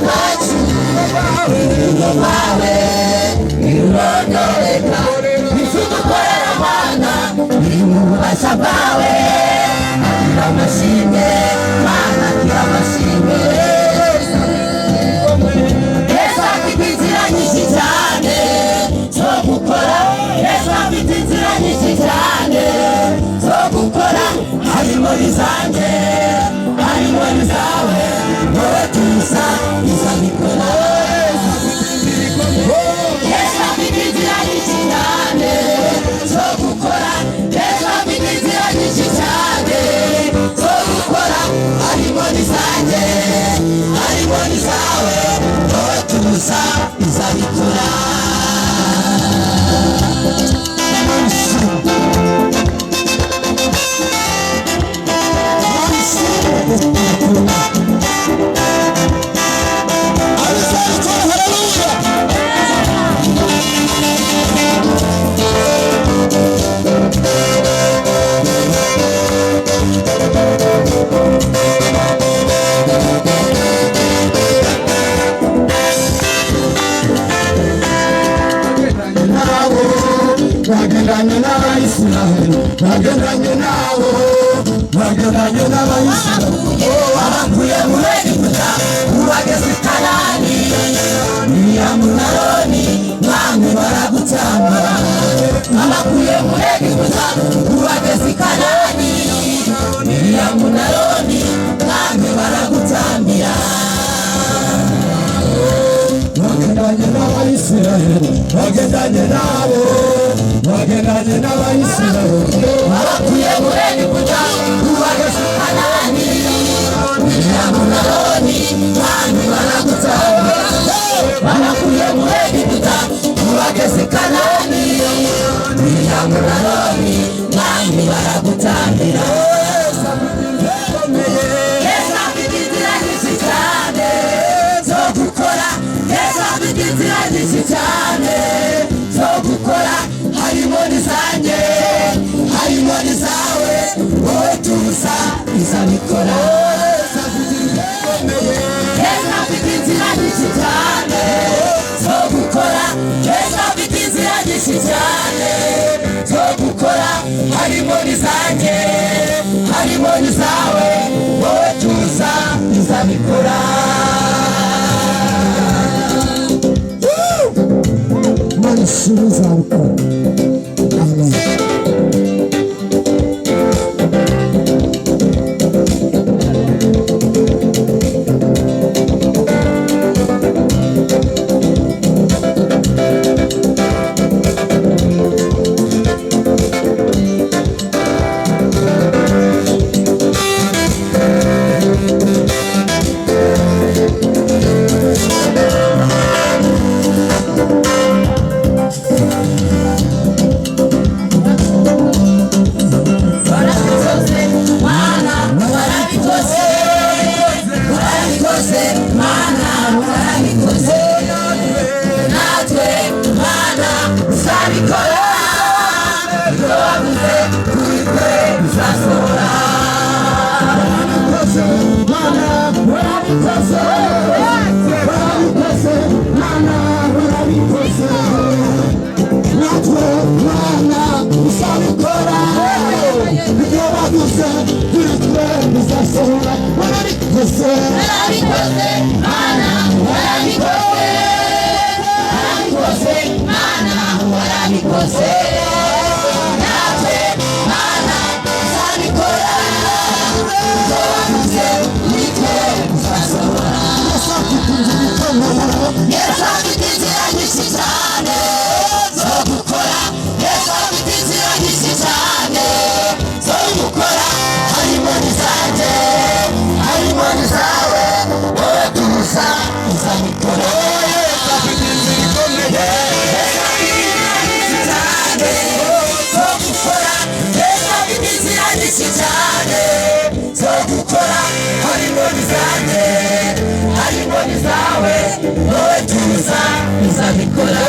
kacu bawe irondoreka bitudukorera Mana biri mu bubasha bwawe agira amashimwe Mana agira amashimwe Yesu afite inzira nyinshi cyane zo gukora Yesu afite inzira nyinshi cyane zo gukora harimo izanjye harimo izawe wowe tuza izabikora Yesu afite inzira nyinshi cyane zo gukora Yesu afite inzira nyinshi cyane zo gukora harimo izanjye harimo izawe wowe tuza izabikora Nagendanye n'Abayisiraheli nagendanye nabo nagendanye n'Abayisiraheli abakuye muri Egiputa ubageze i Kanani Miriyamu na Aroni bamwe baragutamba abakuye muri Egiputa ubageze i Kanani Miriyamu na Aroni bamwe baragutambira nagendanye n'Abayisiraheli nagendanye nabo nagendanye n'Abayisiraheli abakuye muri Egiputa ubageze i Kanani Miriyamu na Aroni bamwe baragutambira abakuye muri Egiputa ubageze i Kanani Miriyamu na Aroni bamwe baragutambira Yesu afite inzira nyinshi cyane zo gukora Yesu afite inzira nyinshi cyane zo gukora harimo n'izanjye harimo n'izawe wowe tuza izabikora Yesu afite inzira nyinshi cyane zo gukora Yesu afite inzira nyinshi cyane zo gukora harimo n'izanjye harimo n'izawe wowe tuza izabikora Imana ishimwe izabikora Amen harimo n'izawe wowe tuza izabikora